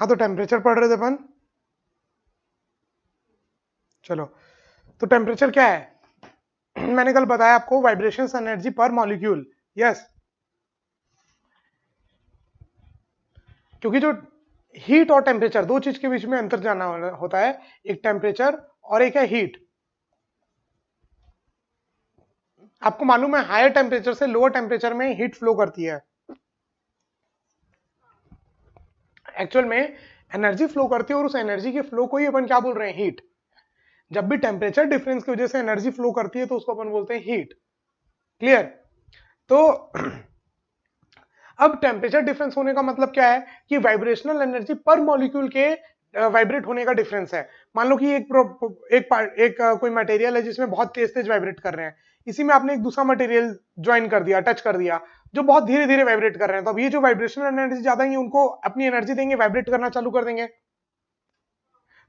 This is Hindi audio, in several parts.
हाँ, तो टेम्परेचर पढ़ रहे थे अपन। चलो, तो टेम्परेचर क्या है? मैंने कल बताया आपको, वाइब्रेशन एनर्जी पर मॉलिक्यूल। यस, क्योंकि जो हीट और टेम्परेचर, दो चीज के बीच में अंतर जानना होता है, एक टेम्परेचर और एक है हीट। आपको मालूम है हायर टेम्परेचर से लोअर टेम्परेचर में हीट फ्लो करती है। एक्चुअल में एनर्जी फ्लो करती है, और उस एनर्जी के फ्लो को ही अपन क्या बोल रहे हैं? हीट। जब भी टेम्परेचर डिफरेंस की वजह से एनर्जी फ्लो करती है तो उसको अपन बोलते हैं हीट। क्लियर? तो अब टेम्परेचर डिफरेंस होने का मतलब क्या है? कि वाइब्रेशनल एनर्जी पर मॉलिक्यूल के वाइब्रेट होने का डिफरेंस है। मान लो कि कोई मटेरियल है जिसमें बहुत तेज तेज वाइब्रेट कर रहे हैं, इसी में आपने एक दूसरा मटेरियल ज्वाइन कर दिया, टच कर दिया, जो बहुत धीरे धीरे वाइब्रेट कर रहे हैं, तो अब ये जो वाइब्रेशनल एनर्जी ज्यादा है, उनको अपनी एनर्जी देंगे, वाइब्रेट करना चालू कर देंगे,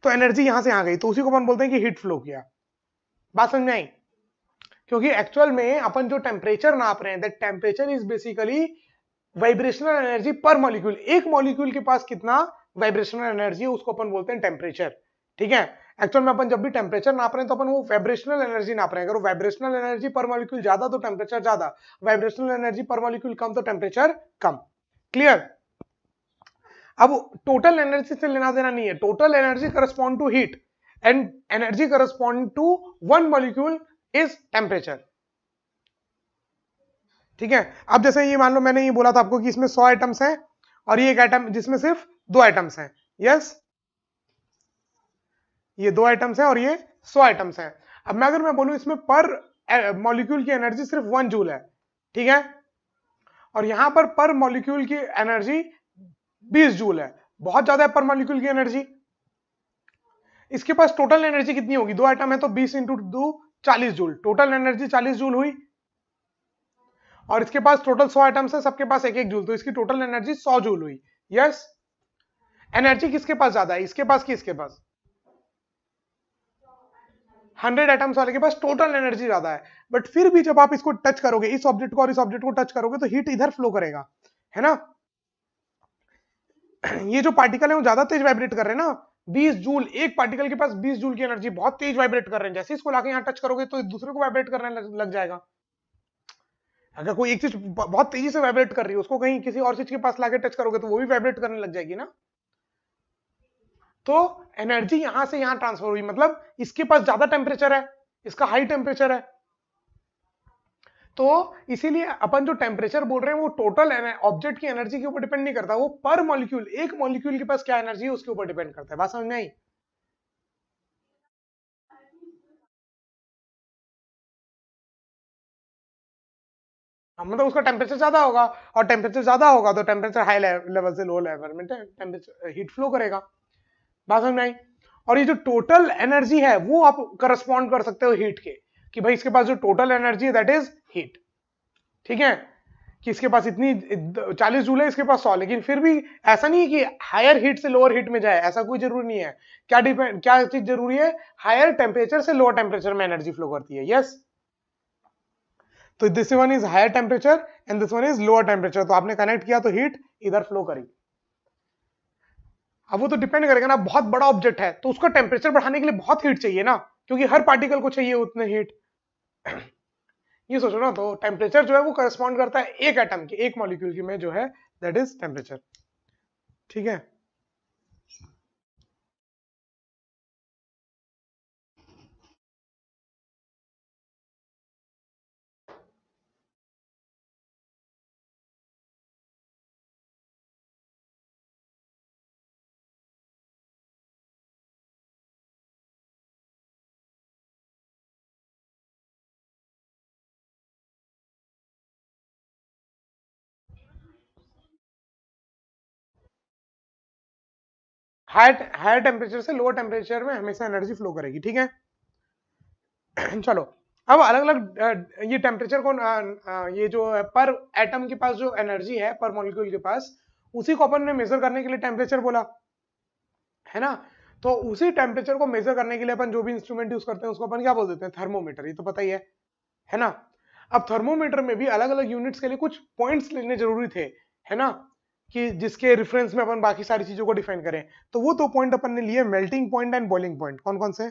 तो एनर्जी यहां से आ गई, तो उसी को अपन बोलते हैं कि हीट फ्लो किया। बात समझ में आई? क्योंकि एक्चुअल में अपन जो टेम्परेचर नाप रहे हैं, that temperature is basically vibrational energy पर मॉलिक्यूल। एक मॉलिक्यूल के पास कितना वाइब्रेशनल एनर्जी है उसको अपन बोलते हैं टेम्परेचर। ठीक है? एक्चुअल में अपन जब भी टेम्परेचर नाप रहे हैं तो अपन वो वाइब्रेशनल एनर्जी नाप रहे हैं। अगर वाइब्रेशनल एनर्जी पर मॉलिक्यूल ज्यादा तो टेम्परेचर ज्यादा, वाइब्रेशनल एनर्जी पर मॉलिक्यूल कम तो टेम्परेचर कम। क्लियर? अब टोटल एनर्जी से लेना देना नहीं है, total energy correspond to heat and energy correspond to one molecule is temperature. ठीक है? अब जैसे ये मान लो मैंने ये बोला था आपको कि इसमें 100 आइटम्स हैं और ये एक आइटम जिसमें सिर्फ 2 आइटम्स हैं। यस, ये 2 आइटम्स हैं और ये 100 आइटम्स हैं। अब मैं बोलूं इसमें पर मॉलिक्यूल की एनर्जी सिर्फ 1 जूल है, ठीक है? और यहां पर मॉलिक्यूल की एनर्जी 20 जूल है, बहुत ज्यादा है पर मॉलिक्यूल की एनर्जी। इसके पास टोटल एनर्जी कितनी होगी? 2 आइटम है तो 20 into 2 40 joule, total energy 40 joule हुई। और इसके पास टोटल 100 आइटम्स है, सबके पास एक एक जूल, तो इसकी टोटल एनर्जी 100 जूल हुई। यस, एनर्जी किसके पास ज्यादा है, इसके पास कि इसके पास? 100 आइटम्स वाले के पास टोटल एनर्जी ज्यादा है, बट फिर भी जब आप इसको टच करोगे, इस ऑब्जेक्ट को और इस ऑब्जेक्ट को टच करोगे, तो हीट इधर फ्लो करेगा, है ना? ये जो पार्टिकल है वो ज्यादा तेज वाइब्रेट कर रहे हैं ना, 20 जूल, एक पार्टिकल के पास 20 जूल की एनर्जी, बहुत तेज वाइब्रेट कर रहे हैं। जैसे इसको लाके यहाँ टच करोगे तो दूसरे को वाइब्रेट करने लग जाएगा। अगर कोई एक चीज बहुत तेजी से वाइब्रेट कर रही है, उसको कहीं किसी और चीज के पास लाके टच करोगे तो वो भी वाइब्रेट करने लग जाएगी ना। तो एनर्जी यहां से यहां ट्रांसफर हुई, मतलब इसके पास ज्यादा टेम्परेचर है, इसका हाई टेम्परेचर है, तो इसीलिए अपन जो टेम्परेचर बोल रहे हैं वो टोटल ऑब्जेक्ट की एनर्जी के ऊपर डिपेंड नहीं करता, वो पर मॉलिक्यूल, एक मॉलिक्यूल के पास क्या एनर्जी है उसके ऊपर डिपेंड करता है। बात समझ में आई? हाँ, मतलब उसका टेम्परेचर ज्यादा होगा, और टेम्परेचर ज्यादा होगा तो टेम्परेचर हाई लेवल से लो लेवल में टेम्परेचर हीट फ्लो करेगा। बात समझ में आई? और ये जो टोटल एनर्जी है वो आप करस्पॉन्ड कर सकते हो हीट के, कि भाई इसके पास जो टोटल एनर्जी है दैट इज हीट। ठीक है? कि इसके पास इतनी 40 जूल है, इसके पास 100, लेकिन फिर भी ऐसा नहीं है कि हायर हीट से लोअर हीट में जाए, ऐसा कोई जरूरी नहीं है। क्या चीज जरूरी है? हायर टेम्परेचर से लोअर टेम्परेचर में एनर्जी फ्लो करती है। यस, तो this one is higher temperature and this one is lower temperature, तो आपने कनेक्ट किया तो हीट इधर फ्लो करी। अब वो तो डिपेंड करेगा ना, बहुत बड़ा ऑब्जेक्ट है तो उसका टेम्परेचर बढ़ाने के लिए बहुत हीट चाहिए ना, क्योंकि हर पार्टिकल को चाहिए उतने हीट। ये सोचो ना, तो टेम्परेचर जो है वो करस्पॉन्ड करता है एक एटम की, एक मॉलिक्यूल की में जो है, दैट इज टेम्परेचर। ठीक है? हायर टेम्परेचर से लोअर टेम्परेचर में हमेशा एनर्जी फ्लो करेगी। ठीक है? चलो, अब अलग अलग ये टेम्परेचर को ये जो है पर एटम के पास जो एनर्जी है पर मॉलिक्यूल के पास, उसी को अपन ने मेजर करने के लिए टेम्परेचर बोला, है ना? तो उसी टेम्परेचर को मेजर करने के लिए अपन जो भी इंस्ट्रूमेंट यूज करते हैं उसको अपन क्या बोल देते हैं? थर्मोमीटर। ये तो पता ही है ना? अब थर्मोमीटर में भी अलग अलग यूनिट्स के लिए कुछ पॉइंट्स लेने जरूरी थे, है ना? कि जिसके रेफरेंस में अपन बाकी सारी चीजों को डिफाइन करें। तो वो 2 पॉइंट अपन ने लिए, melting point and boiling point. कौन कौन से?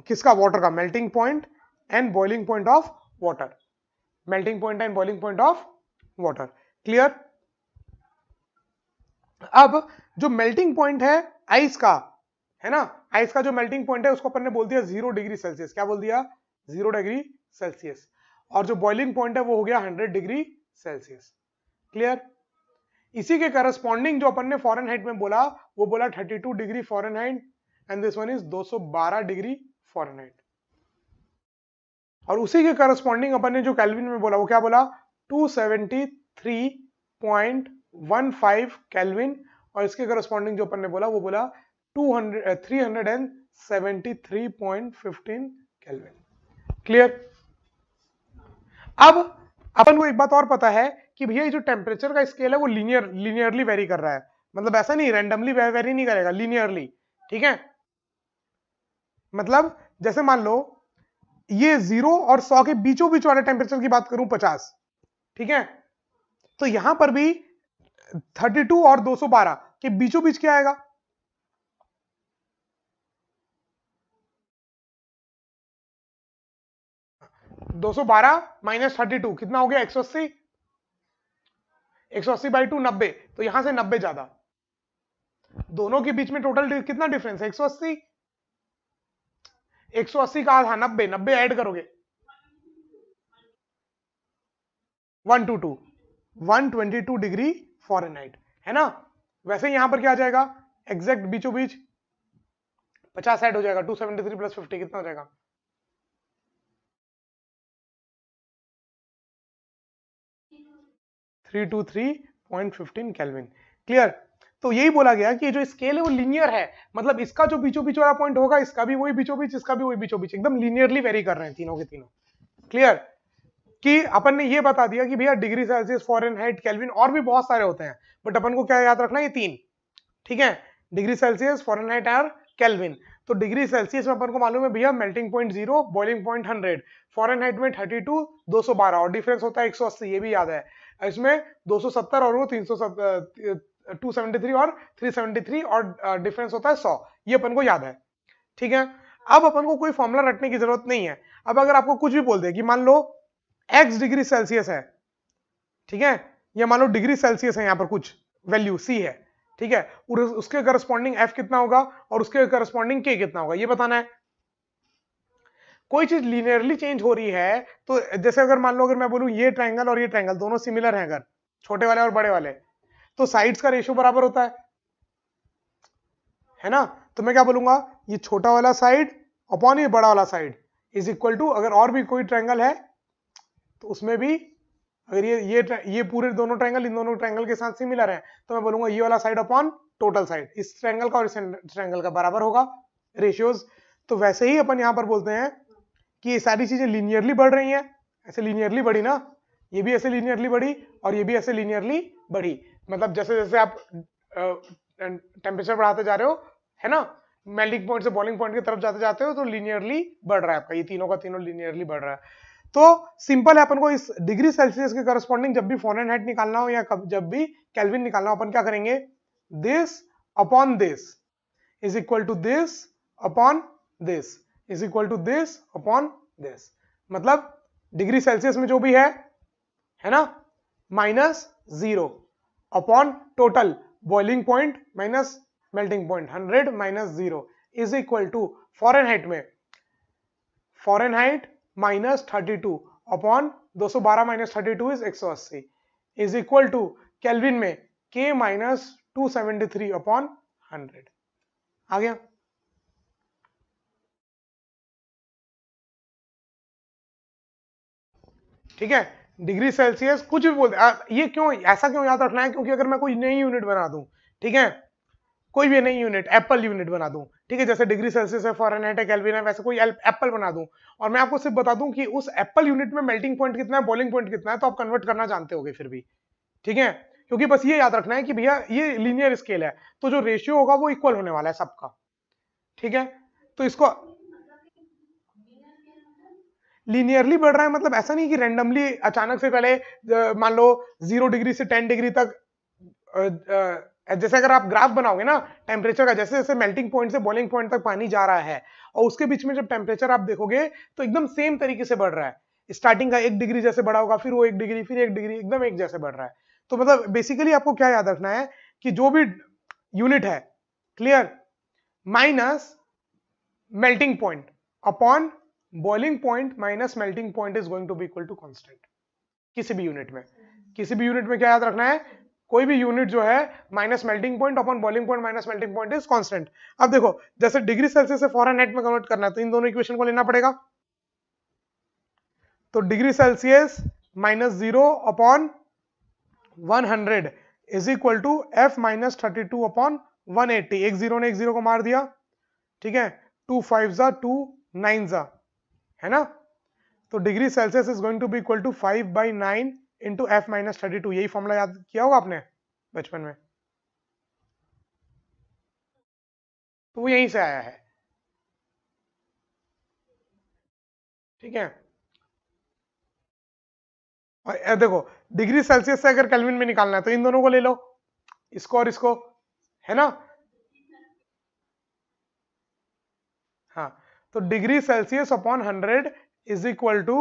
किसका? वाटर का। Melting point and boiling point of water. Melting point and boiling point of water. Clear? अब जो मेल्टिंग पॉइंट है आइस का, है ना, आइस का जो मेल्टिंग पॉइंट है उसको अपन ने बोल दिया 0 डिग्री सेल्सियस। क्या बोल दिया? 0 डिग्री सेल्सियस। और जो बॉइलिंग पॉइंट है वो हो गया 100 डिग्री सेल्सियस। क्लियर? इसी के करस्पॉन्डिंग जो अपन ने फॉरेनहाइट में बोला, वो बोला 32 degree Fahrenheit and this one is 212 degree Fahrenheit. और उसी के करस्पॉन्डिंग अपन ने जो केल्विन में बोला वो क्या बोला? 273.15 केल्विन। और इसके करस्पॉन्डिंग जो अपन ने बोला वो बोला 373.15 केल्विन। क्लियर? अब अपन को एक बात और पता है कि भैया ये जो टेम्परेचर का स्केल है वो लीनियरली वेरी कर रहा है। मतलब ऐसा नहीं रैंडमली वेरी नहीं करेगा, लीनियरली। ठीक है? मतलब जैसे मान लो ये 0 और 100 के बीचों बीच वाले टेम्परेचर की बात करूं 50, ठीक है, तो यहां पर भी 32 और 212 के बीचों बीच क्या आएगा? 212 माइनस 32 कितना हो गया? 180। 180 बाई 2 90, तो यहां से 90 ज्यादा। दोनों के बीच में टोटल कितना डिफरेंस है? 180। 180 का आधा 90, 90 ऐड करोगे 122 डिग्री फॉरेनहाइट, है ना। वैसे यहां पर क्या आ जाएगा? एग्जैक्ट बीचों बीच 50 ऐड हो जाएगा। 273 प्लस 50 कितना हो जाएगा? 323.15 केल्विन। क्लियर? तो यही बोला गया कि जो स्केल है वो लीनियर है। मतलब इसका जो बीचों बीच वाला पॉइंट होगा, इसका भी वही बीचों बीच, इसका भी वही बीचों बीच, एकदम लीनियरली वेरी कर रहे हैं तीनों के तीनों। क्लियर? कि अपन ने ये बता दिया कि भैया डिग्री सेल्सियस, फॉरेनहाइट, केल्विन, और भी बहुत सारे होते हैं, बट अपन को क्या याद रखना है? ये 3। ठीक है? डिग्री सेल्सियस, फॉरेनहाइट और केल्विन। तो डिग्री सेल्सियस में अपन को मालूम है भैया melting point 0, boiling point 100, Fahrenheit में 32, 212 और डिफरेंस होता है 180, ये भी याद है। इसमें 270 और वो 273 और 373 और डिफरेंस होता है 100, ये अपन को याद है। ठीक है? अब अपन को कोई फॉर्मूला रखने की जरूरत नहीं है। अब अगर आपको कुछ भी बोल दे कि मान लो x डिग्री सेल्सियस है, ठीक है, या मान लो डिग्री सेल्सियस है, यहां पर कुछ वैल्यू c है, ठीक है, और उसके करस्पॉन्डिंग f कितना होगा और उसके करस्पॉन्डिंग k कितना होगा, ये बताना है। कोई चीज लीनियरली चेंज हो रही है तो जैसे अगर मान लो अगर मैं बोलूं ये ट्रायंगल और ये ट्रायंगल दोनों सिमिलर हैं, अगर छोटे वाले और बड़े वाले, तो साइड्स का रेशियो बराबर होता है ना। तो मैं क्या बोलूंगा? ये छोटा वाला साइड अपॉन ये बड़ा वाला साइड इज इक्वल टू, अगर और भी कोई ट्रायंगल है तो उसमें भी अगर ये पूरे दोनों ट्रायंगल इन दोनों ट्रायंगल के साथ सिमिलर है तो मैं बोलूंगा ये वाला साइड अपॉन टोटल साइड इस ट्रायंगल का और इस ट्रायंगल का बराबर होगा रेशियोज। तो वैसे ही अपन यहां पर बोलते हैं कि ये सारी चीजें लीनियरली बढ़ रही हैं, ऐसे लीनियरली बढ़ी ना, ये भी ऐसे लीनियरली बढ़ी और ये भी ऐसे लीनियरली बढ़ी। मतलब जैसे जैसे आप टेम्परेचर बढ़ाते जा रहे हो, है ना, मेल्टिंग पॉइंट से बॉइलिंग पॉइंट की तरफ जाते जाते हो, तो लीनियरली बढ़ रहा है आपका, ये तीनों का तीनों लीनियरली बढ़ रहा है। तो सिंपल है, अपन को इस डिग्री सेल्सियस के करस्पॉन्डिंग जब भी फॉरेनहाइट निकालना हो या जब भी केल्विन निकालना हो, अपन क्या करेंगे? This upon this is equal to this upon this is equal to this upon this. मतलब डिग्री सेल्सियस में जो भी है ना, minus 0 upon total boiling point minus melting point 100 minus 0 is equal to Fahrenheit में Fahrenheit minus 32 upon 212 minus 32 is 180 is equal to kelvin में k माइनस 273 अपॉन 100। आ गया? ठीक है? डिग्री सेल्सियस कुछ भी बोलते, ये क्यों, ऐसा क्यों याद रखना है? क्योंकि अगर मैं कोई नई यूनिट बना दूं, ठीक है, कोई भी नई यूनिट एप्पल यूनिट बना दूं, ठीक है, जैसे डिग्री सेल्सियस है, फॉरेनहाइट है, केल्विन है, वैसे कोई एप्पल बना दूं और मैं आपको सिर्फ बता दूं कि उस एप्पल यूनिट में मेल्टिंग पॉइंट कितना है, बॉइलिंग पॉइंट कितना है, तो आप कन्वर्ट करना जानते होगे फिर भी। ठीक है? क्योंकि बस ये याद रखना है कि भैया ये लीनियर स्केल है, तो जो रेशियो होगा वो इक्वल होने वाला है सबका। ठीक है? तो इसको लीनियरली बढ़ रहा है मतलब ऐसा नहीं कि रैंडमली अचानक से पहले मान लो 0 डिग्री से 10 डिग्री तक जैसे अगर आप ग्राफ बनाओगे ना टेम्परेचर का, जैसे जैसे मेल्टिंग पॉइंट से बॉइलिंग पॉइंट तक पानी जा रहा है और उसके बीच में जब टेम्परेचर आप देखोगे तो एकदम सेम तरीके से बढ़ रहा है। स्टार्टिंग का 1 डिग्री जैसे बढ़ा होगा, फिर वो 1 डिग्री, फिर 1 डिग्री, एकदम एक जैसे बढ़ रहा है। तो मतलब बेसिकली आपको क्या याद रखना है कि जो भी यूनिट है, clear, minus melting point upon boiling point minus melting point is going to be equal to constant. किसी भी यूनिट में, किसी भी यूनिट में क्या याद रखना है, कोई भी यूनिट जो है minus melting point upon boiling point minus melting point is constant. अब देखो जैसे डिग्री सेल्सियस से फ़ारेनहाइट में कन्वर्ट करना है तो इन दोनों इक्वेशन को लेना पड़ेगा। तो degree Celsius minus 0 upon 100 is equal to F minus 32 upon 180। एक जीरो ने एक जीरो को मार दिया, ठीक है, 2 5 जा 2 9 जा, है ना। तो degree Celsius is going to be equal to 5/9 into F minus 32। यही फॉर्मूला याद किया होगा आपने बचपन में, तो वो यहीं से आया है, ठीक है। और देखो डिग्री सेल्सियस से अगर केल्विन में निकालना है तो इन दोनों को ले लो, इसको और इसको, है ना। हाँ, तो degree Celsius upon 100 is equal to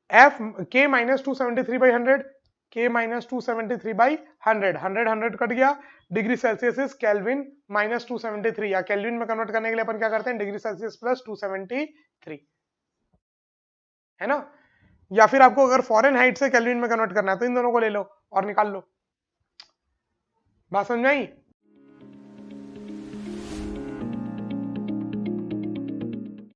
F के माइनस 273/100, के माइनस 273/100, 100 कट गया, degree Celsius is kelvin minus 273, या केल्विन में कन्वर्ट करने के लिए अपन क्या करते हैं, डिग्री सेल्सियस प्लस 273, है ना। या फिर आपको अगर फॉरेन हाइट से केल्विन में कन्वर्ट करना है तो इन दोनों को ले लो और निकाल लो। बात समझ में आई?